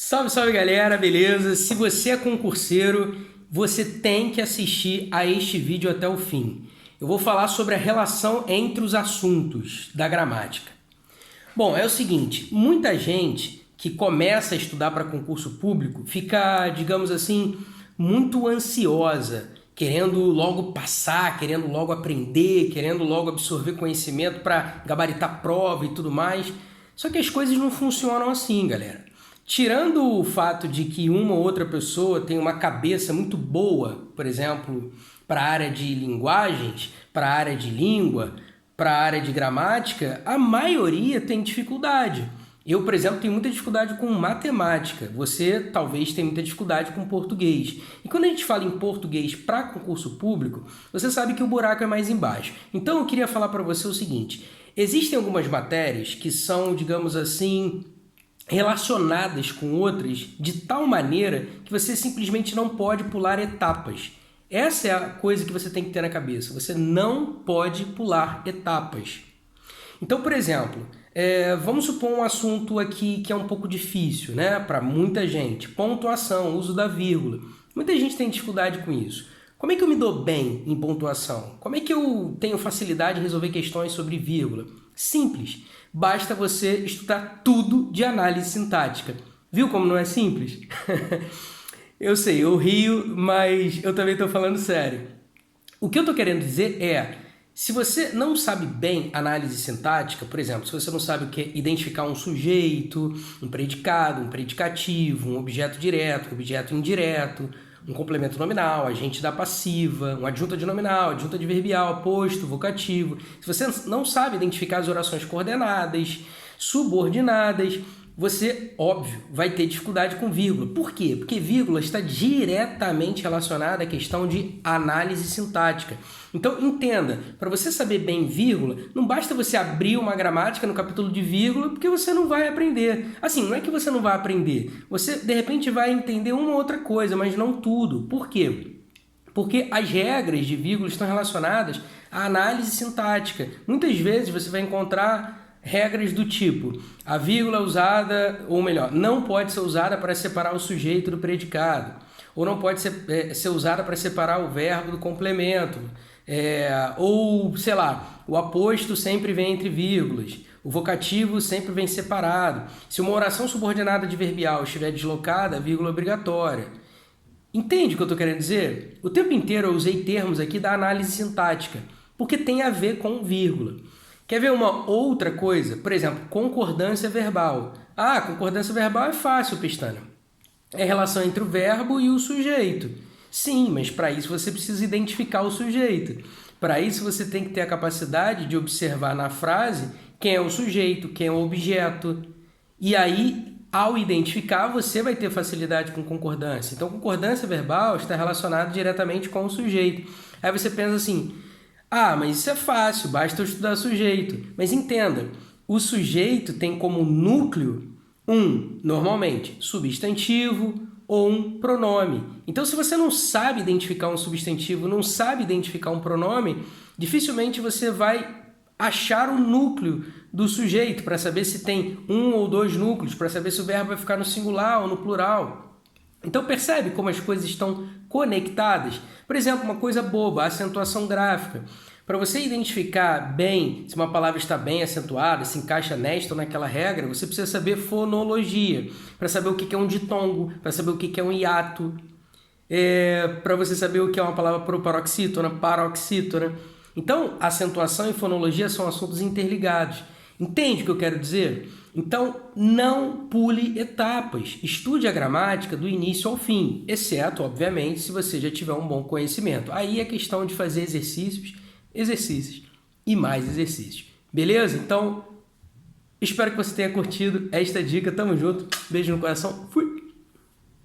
Salve, salve galera, beleza? Se você é concurseiro, você tem que assistir a este vídeo até o fim. Eu vou falar sobre a relação entre os assuntos da gramática. Bom, é o seguinte, muita gente que começa a estudar para concurso público fica, digamos assim, muito ansiosa, querendo logo passar, querendo logo aprender, querendo logo absorver conhecimento para gabaritar prova e tudo mais. Só que as coisas não funcionam assim, galera. Tirando o fato de que uma ou outra pessoa tem uma cabeça muito boa, por exemplo, para a área de linguagens, para a área de língua, para a área de gramática, a maioria tem dificuldade. Eu, por exemplo, tenho muita dificuldade com matemática. Você talvez tenha muita dificuldade com português. E quando a gente fala em português para concurso público, você sabe que o buraco é mais embaixo. Então eu queria falar para você o seguinte: existem algumas matérias que são, digamos assim, relacionadas com outras de tal maneira que você simplesmente não pode pular etapas. Essa é a coisa que você tem que ter na cabeça. Você não pode pular etapas. Então, por exemplo, vamos supor um assunto aqui que é um pouco difícil, né, para muita gente. Pontuação, uso da vírgula. Muita gente tem dificuldade com isso. Como é que eu me dou bem em pontuação? Como é que eu tenho facilidade em resolver questões sobre vírgula? Simples. Basta você estudar tudo de análise sintática. Viu como não é simples? Eu sei, eu rio, mas eu também estou falando sério. O que eu estou querendo dizer é, se você não sabe bem análise sintática, por exemplo, se você não sabe o que é identificar um sujeito, um predicado, um predicativo, um objeto direto, um objeto indireto, um complemento nominal, agente da passiva, uma adjunta de nominal, adjunta de verbial, aposto, vocativo. Se você não sabe identificar as orações coordenadas, subordinadas, você, óbvio, vai ter dificuldade com vírgula. Por quê? Porque vírgula está diretamente relacionada à questão de análise sintática. Então, entenda, para você saber bem vírgula, não basta você abrir uma gramática no capítulo de vírgula, porque você não vai aprender. Assim, não é que você não vai aprender. Você, de repente, vai entender uma ou outra coisa, mas não tudo. Por quê? Porque as regras de vírgula estão relacionadas à análise sintática. Muitas vezes você vai encontrar regras do tipo, a vírgula é usada, ou melhor, não pode ser usada para separar o sujeito do predicado, ou não pode ser usada para separar o verbo do complemento, ou, sei lá, o aposto sempre vem entre vírgulas, o vocativo sempre vem separado. Se uma oração subordinada adverbial estiver deslocada, a vírgula é obrigatória. Entende o que eu estou querendo dizer? O tempo inteiro eu usei termos aqui da análise sintática, porque tem a ver com vírgula. Quer ver uma outra coisa? Por exemplo, concordância verbal. Ah, concordância verbal é fácil, Pestana. É a relação entre o verbo e o sujeito. Sim, mas para isso você precisa identificar o sujeito. Para isso você tem que ter a capacidade de observar na frase quem é o sujeito, quem é o objeto. E aí, ao identificar, você vai ter facilidade com concordância. Então, concordância verbal está relacionada diretamente com o sujeito. Aí você pensa assim, ah, mas isso é fácil, basta eu estudar sujeito. Mas entenda, o sujeito tem como núcleo normalmente, substantivo ou um pronome. Então, se você não sabe identificar um substantivo, não sabe identificar um pronome, dificilmente você vai achar o núcleo do sujeito para saber se tem um ou dois núcleos, para saber se o verbo vai ficar no singular ou no plural. Então, percebe como as coisas estão conectadas? Por exemplo, uma coisa boba, a acentuação gráfica. Para você identificar bem se uma palavra está bem acentuada, se encaixa nesta ou naquela regra, você precisa saber fonologia, para saber o que é um ditongo, para saber o que é um hiato, para você saber o que é uma palavra proparoxítona, paroxítona. Então, acentuação e fonologia são assuntos interligados. Entende o que eu quero dizer? Então, não pule etapas. Estude a gramática do início ao fim, exceto, obviamente, se você já tiver um bom conhecimento. Aí é questão de fazer exercícios e mais exercícios. Beleza? Então, espero que você tenha curtido esta dica. Tamo junto. Beijo no coração. Fui!